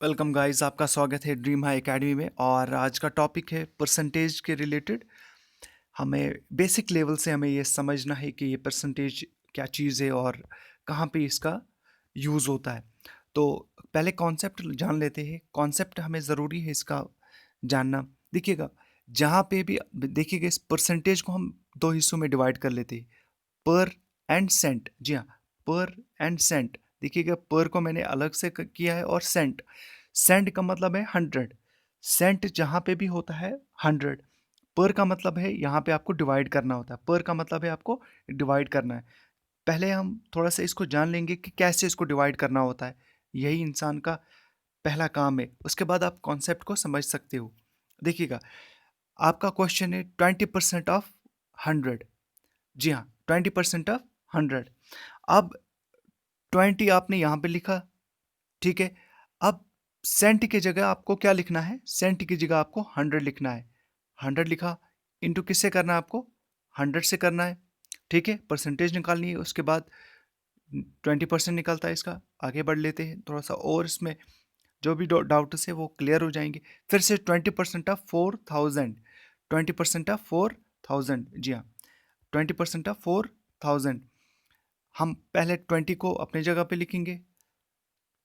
Welcome guys, आपका स्वागत है ड्रीम हाई एकेडमी में। और आज का टॉपिक है परसेंटेज के रिलेटेड। हमें बेसिक लेवल से हमें ये समझना है कि ये परसेंटेज क्या चीज़ है और कहाँ पे इसका यूज़ होता है। तो पहले कॉन्सेप्ट जान लेते हैं। कॉन्सेप्ट हमें ज़रूरी है इसका जानना। देखिएगा, जहाँ पे भी देखिएगा, इस परसेंटेज को हम दो हिस्सों में डिवाइड कर लेते हैं, पर एंड सेंट। जी हाँ, पर एंड सेंट। देखिएगा, पर को मैंने अलग से किया है और सेंट, सेंट का मतलब है 100। सेंट जहाँ पे भी होता है 100। पर का मतलब है यहाँ पे आपको डिवाइड करना होता है। पर का मतलब है आपको डिवाइड करना है। पहले हम थोड़ा सा इसको जान लेंगे कि कैसे इसको डिवाइड करना होता है। यही इंसान का पहला काम है। उसके बाद आप कॉन्सेप्ट को समझ सकते हो। देखिएगा, आपका क्वेश्चन है 20% ऑफ 100। जी हाँ, 20% ऑफ 100। अब 20 आपने यहाँ पे लिखा, ठीक है। अब सेंट की जगह आपको क्या लिखना है? सेंट की जगह आपको 100 लिखना है। 100 लिखा, इंटू किससे करना है आपको? 100 से करना है, ठीक है। परसेंटेज निकालनी है, उसके बाद 20% निकलता है इसका। आगे बढ़ लेते हैं थोड़ा सा, और इसमें जो भी डाउट्स है वो क्लियर हो जाएंगे। फिर से 20% ऑफ 4000, 20% ऑफ 4000। जी हाँ, 20% ऑफ 4000। हम पहले 20 को अपनी जगह पे लिखेंगे।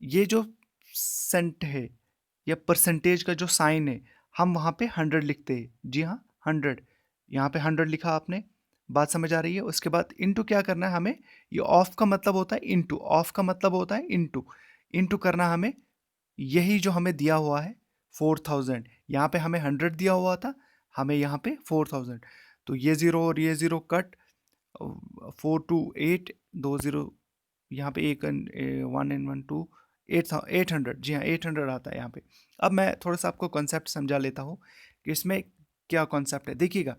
ये जो सेंट है या परसेंटेज का जो साइन है, हम वहाँ पे 100 लिखते हैं। जी हाँ, 100। यहाँ पे 100 लिखा आपने, बात समझ आ रही है। उसके बाद इनटू क्या करना है हमें? ये ऑफ का मतलब होता है इनटू, ऑफ का मतलब होता है इनटू। इनटू करना हमें, यही जो हमें दिया हुआ है 4000। यहाँ पे हमें 100 दिया हुआ था, हमें यहाँ पे 4000। तो ये ज़ीरो और ये ज़ीरो कट, 4 2 8, 2 0, यहाँ पे एक 1 and 1 2, 800। जी हाँ, 800 आता है यहाँ पे। अब मैं थोड़ा सा आपको कॉन्सेप्ट समझा लेता हूँ कि इसमें क्या कॉन्सेप्ट है। देखिएगा,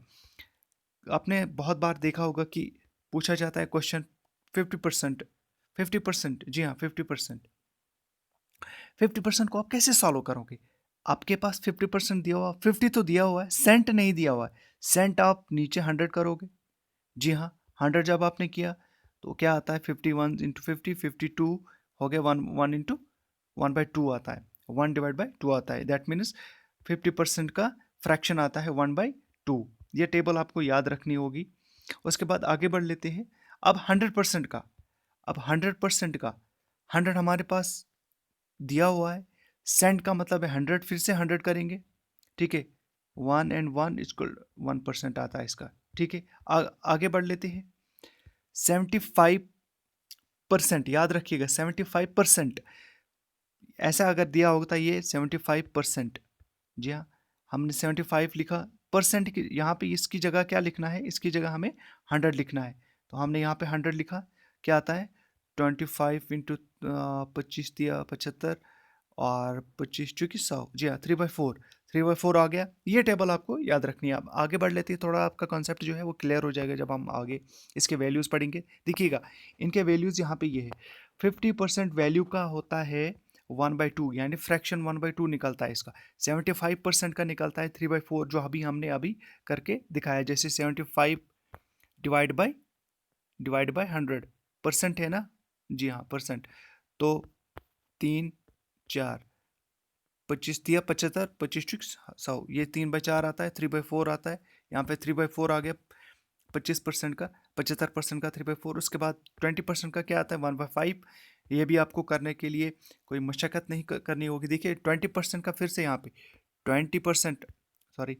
आपने बहुत बार देखा होगा कि पूछा जाता है क्वेश्चन 50%, 50%। जी हाँ, 50%। 50% को आप कैसे सॉल्व करोगे? आपके पास 50% दिया हुआ, 50 तो दिया हुआ है, सेंट नहीं दिया हुआ है। सेंट आप नीचे 100 करोगे। जी हाँ, 100 जब आपने किया तो क्या आता है? 51 × 50, 52 हो गया। 1 आता है, 1/2 आता है। दैट मीन्स 50% का फ्रैक्शन आता है 1/2। ये टेबल आपको याद रखनी होगी। उसके बाद आगे बढ़ लेते हैं। अब 100% का, अब 100% का 100 हमारे पास दिया हुआ है। सेंट का मतलब है 100, फिर से 100 करेंगे, ठीक है। 1 and 1 = 1% आता है इसका, ठीक है। आगे बढ़ लेते हैं। 75%, याद रखिएगा 75%। ऐसा अगर दिया होता ये 75%। जी हाँ, हमने 75 लिखा। परसेंट की यहाँ पे इसकी जगह क्या लिखना है? इसकी जगह हमें 100 लिखना है। तो हमने यहाँ पे 100 लिखा। क्या आता है? 25 × 25 दिया 75, और 25 चूँकि 100। जी हाँ, 3/4, 3/4 आ गया। ये टेबल आपको याद रखनी है। अब आगे बढ़ लेते हैं, थोड़ा आपका कॉन्सेप्ट जो है वो क्लियर हो जाएगा जब हम आगे इसके वैल्यूज़ पढ़ेंगे। देखिएगा, इनके वैल्यूज़ यहाँ पे ये है। 50% वैल्यू का होता है 1/2, यानी फ्रैक्शन 1/2 निकलता है इसका। 75% का निकलता है 3/4, जो हमने अभी करके दिखाया। जैसे 75 डिवाइड बाय 100, परसेंट है ना? जी हाँ, परसेंट। तो 3 4, 25 दिया 75, 25 चुक 100, ये 3/4 आता है, 3/4 आता है। यहाँ पे 3/4 आ गया 25% का, 75% का 3/4। उसके बाद 20% का क्या आता है? 1/5। ये भी आपको करने के लिए कोई मशक्क़त नहीं करनी होगी। देखिए 20% का फिर से यहाँ पे 20%, सॉरी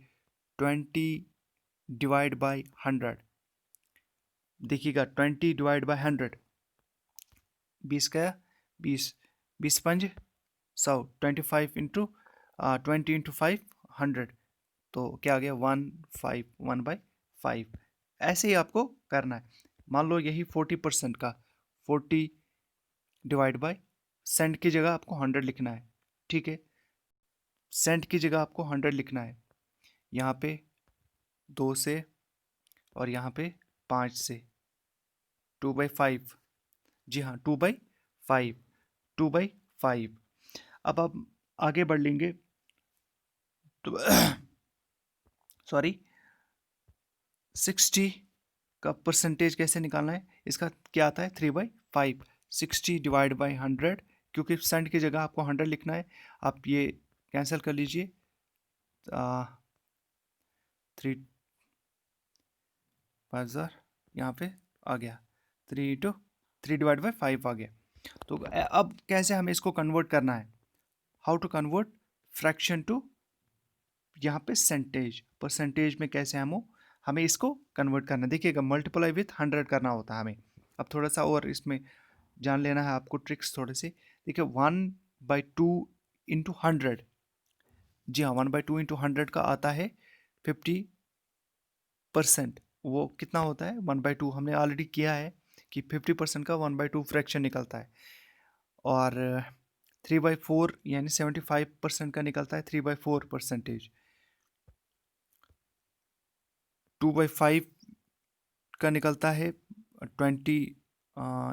20/100। देखिएगा 20/100, 20 का 20, 20×5 100, 25 इंटू 20 × 5 100। तो क्या आ गया? 1/5। ऐसे ही आपको करना है। मान लो यही 40% का, 40/, सेंट की जगह आपको 100 लिखना है, ठीक है। सेंट की जगह आपको 100 लिखना है। यहाँ पे 2 से और यहाँ पे 5 से, 2/5। जी हाँ, 2/5, 2/5। अब आप आगे बढ़ लेंगे तो सॉरी 60 का परसेंटेज कैसे निकालना है? इसका क्या आता है? 3/5। 60 डिवाइड बाई 100 क्योंकि सेंट की जगह आपको 100 लिखना है। आप ये कैंसिल कर लीजिए, 3 5000 यहाँ पे आ गया, 3/5 आ गया। तो अब कैसे हमें इसको कन्वर्ट करना है, how to convert fraction to यहाँ पे परसेंटेज में कैसे हमें इसको कन्वर्ट करना है। देखिएगा, मल्टीप्लाई विथ 100 करना होता है हमें। अब थोड़ा सा और इसमें जान लेना है आपको ट्रिक्स थोड़े से। देखिए 1/2 इंटू 100, जी हाँ, 1/2 इंटू 100 का आता है 50%। वो कितना होता है 1/2, हमने ऑलरेडी किया है कि 50% का 1/2 फ्रैक्शन निकलता है। और 3/4 यानी 75% का निकलता है 3/4 परसेंटेज। 2/5 का निकलता है 20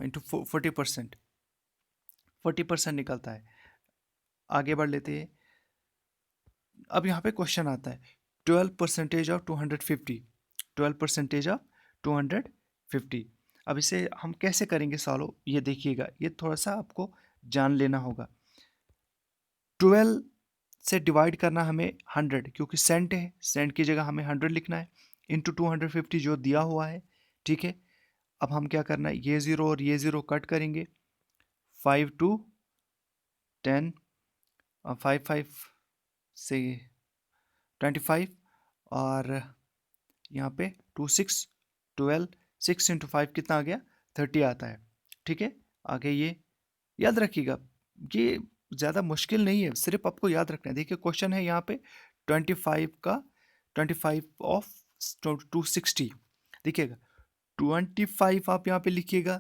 इंटू 40%, 40% निकलता है। आगे बढ़ लेते हैं। अब यहाँ पे क्वेश्चन आता है 12% ऑफ 250, 12% ऑफ 250। अब इसे हम कैसे करेंगे सॉल्व, ये देखिएगा, ये थोड़ा सा आपको जान लेना होगा। 12 से डिवाइड करना हमें 100, क्योंकि सेंट है, सेंट की जगह हमें 100 लिखना है, इंटू 250 जो दिया हुआ है। ठीक है, अब हम क्या करना है, ये ज़ीरो और ये ज़ीरो कट करेंगे, 5 टू 10, 5 5 से 25, और यहाँ पे 2 6 12, 6 इंटू 5 कितना आ गया, 30 आता है। ठीक है, आगे ये याद रखिएगा, ये ज़्यादा मुश्किल नहीं है, सिर्फ आपको याद रखना है। देखिए क्वेश्चन है यहाँ पे 25 का 25 ऑफ 260। देखिएगा 25 आप यहाँ पे लिखिएगा,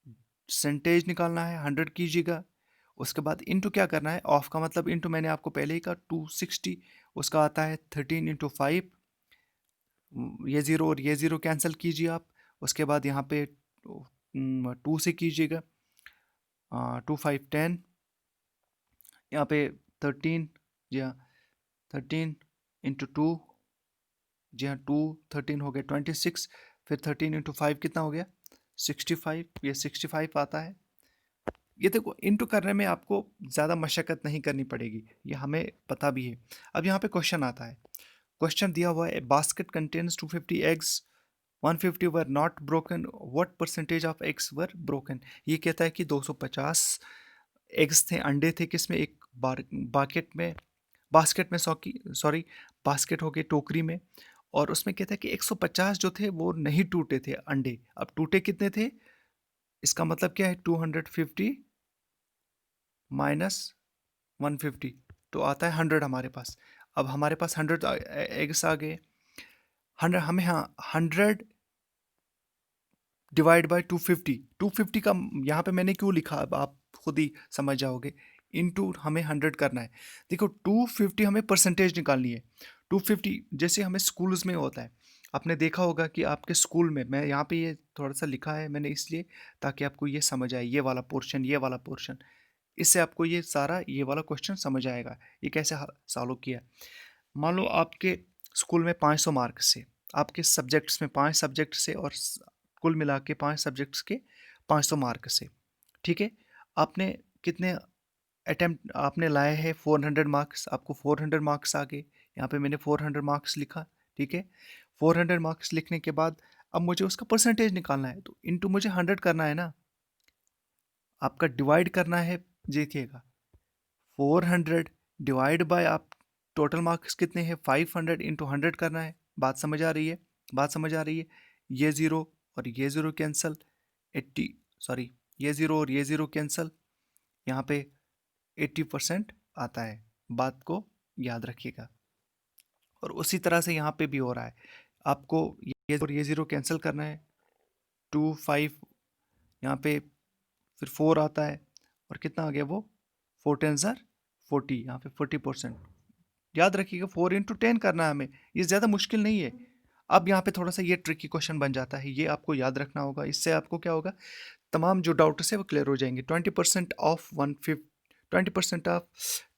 परसेंटेज निकालना है, 100 कीजिएगा, उसके बाद इंटू क्या करना है, ऑफ का मतलब इंटू, मैंने आपको पहले ही कहा 260, उसका आता है 13 इंटू 5, ये ज़ीरो और ये ज़ीरो कैंसिल कीजिए आप। उसके बाद यहाँ पे 2 से कीजिएगा, 2 5 10, यहाँ पे 13, जी हाँ 13 इंटू 2, जी हाँ 2 13 हो गया 26, फिर 13 इंटू 5 कितना हो गया 65, ये 65 आता है। ये देखो, इंटू करने में आपको ज़्यादा मशक्क़त नहीं करनी पड़ेगी, ये हमें पता भी है। अब यहाँ पे क्वेश्चन आता है, क्वेश्चन दिया हुआ है, basket contains 250 eggs, 150 were not broken, what percentage of eggs were broken. ये कहता है कि 250 एग्स थे, अंडे थे, किसमें, एक बास्केट में सॉरी बास्केट हो गई, टोकरी में, और उसमें कहता है कि 150 जो थे वो नहीं टूटे थे अंडे। अब टूटे कितने थे, इसका मतलब क्या है, 250 माइनस 150, तो आता है 100 हमारे पास। अब हमारे पास 100 एग्स आ गए, 100 हमें, हाँ 100 डिवाइड बाय 250 का यहाँ पे मैंने क्यों लिखा, अब आप खुद ही समझ जाओगे। इनटू हमें 100 करना है। देखो 250 हमें परसेंटेज निकालनी है। 250 जैसे हमें स्कूल्स में होता है, आपने देखा होगा कि आपके स्कूल में, मैं यहाँ पे ये थोड़ा सा लिखा है मैंने इसलिए ताकि आपको ये समझ आए, ये वाला पोर्शन, ये वाला पोर्शन, इससे आपको ये सारा ये वाला क्वेश्चन समझ आएगा ये कैसे सॉल्व किया। मान लो आपके स्कूल में 500 मार्क्स से, आपके सब्जेक्ट्स में 5 सब्जेक्ट से, और कुल मिला के 5 सब्जेक्ट्स के 500 मार्क्स से। ठीक है, आपने कितने अटेम्प्ट आपने लाए हैं, 400 मार्क्स, आपको 400 मार्क्स आ गए, यहाँ पे मैंने 400 मार्क्स लिखा। ठीक है, 400 मार्क्स लिखने के बाद अब मुझे उसका परसेंटेज निकालना है, तो इंटू मुझे 100 करना है ना, आपका डिवाइड करना है। देखिएगा 400 डिवाइड बाय, आप टोटल मार्क्स कितने हैं 500, इंटू 100 करना है। बात समझ आ रही है, बात समझ आ रही है। ये ज़ीरो और ये ज़ीरो कैंसिल, 80, सॉरी ये ज़ीरो और ये ज़ीरो कैंसिल, यहाँ पे 80% आता है। बात को याद रखिएगा। और उसी तरह से यहाँ पे भी हो रहा है, आपको ये और ये ज़ीरो कैंसिल करना है, 2 5, यहाँ पे फिर 4 आता है, और कितना आ गया वो, 4 10 ज़र 40, यहाँ पे 40%। याद रखिएगा 4 इंटू 10 करना है हमें, ये ज़्यादा मुश्किल नहीं है। अब यहाँ पे थोड़ा सा ये ट्रिकी क्वेश्चन बन जाता है, ये आपको याद रखना होगा, इससे आपको क्या होगा, तमाम जो डाउट्स है वो क्लियर हो जाएंगे। 20% ऑफ 150, 20% ऑफ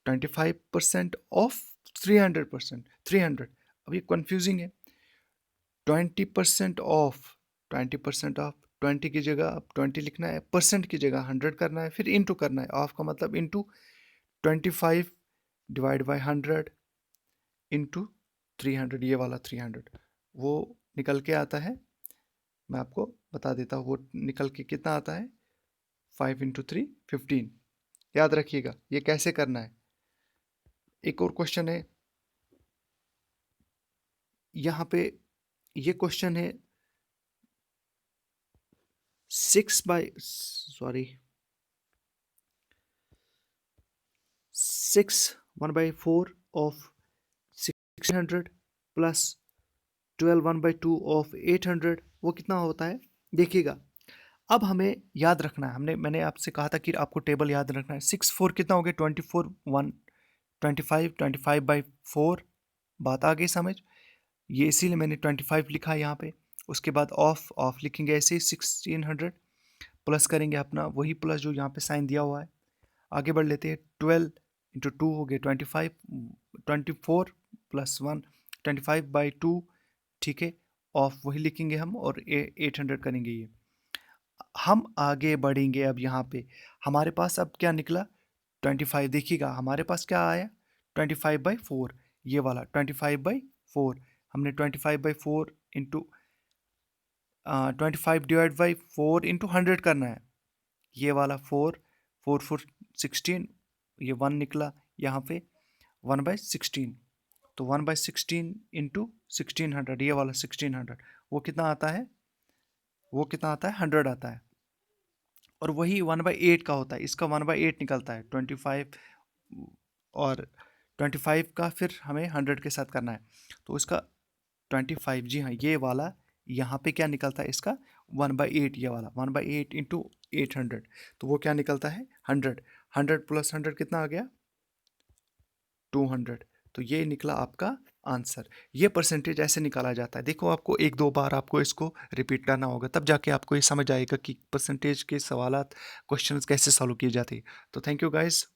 25% ऑफ 300%, 300, अब ये कन्फ्यूजिंग है। 20% ऑफ 20% ऑफ 20 की जगह अब 20 लिखना है, परसेंट की जगह 100 करना है, फिर इंटू करना है। ऑफ का मतलब इंटू 25 डिवाइड बाई 100 इंटू 300, ये वाला 300 वो निकल के आता है। मैं आपको बता देता हूँ वो निकल के कितना आता है। 5 इंटू 3 15। याद रखिएगा ये कैसे करना है। एक और क्वेश्चन है यहाँ पे, ये क्वेश्चन है 6 बाई 1/4 ऑफ 600 प्लस 12 1/2 ऑफ 800, वो कितना होता है देखिएगा। अब हमें याद रखना है, मैंने आपसे कहा था कि आपको टेबल याद रखना है। 6 4 कितना हो गया 24 1 25/4, बात आ गई समझ। ये इसीलिए मैंने 25 लिखा है यहाँ पे। उसके बाद ऑफ लिखेंगे ऐसे 1600 प्लस करेंगे अपना वही प्लस जो यहाँ पे साइन दिया हुआ है। आगे बढ़ लेते हैं। 12 इंटू 2 हो गए 25, 24 प्लस 1 25/2, ठीक है। ऑफ वही लिखेंगे हम और 800 करेंगे। ये हम आगे बढ़ेंगे। अब यहाँ पे हमारे पास अब क्या निकला 25। देखिएगा हमारे पास क्या आया 25/4, ये वाला 25/4। हमने 25/4 इंटू 25 डिवाइड बाई 4 इंटू 100 करना है। ये वाला 4 4 4 16, ये 1 निकला यहाँ पे 1/16। तो 1/16 इंटू 1600, ये वाला 1600 वो कितना आता है, वो कितना आता है 100 आता है। और वही 1/8 का होता है, इसका 1/8 निकलता है 25। और 25 का फिर हमें 100 के साथ करना है तो इसका 25, जी हाँ ये वाला यहाँ पे क्या निकलता है इसका 1/8, ये वाला 1/8 इंटू 800, तो वो क्या निकलता है 100। 100 प्लस 100 कितना आ गया 200। तो ये निकला आपका आंसर। ये परसेंटेज ऐसे निकाला जाता है। देखो आपको एक दो बार आपको इसको रिपीट करना होगा, तब जाके आपको ये समझ आएगा कि परसेंटेज के सवालात क्वेश्चंस कैसे सॉल्व किए जाते हैं। तो थैंक यू गाइस।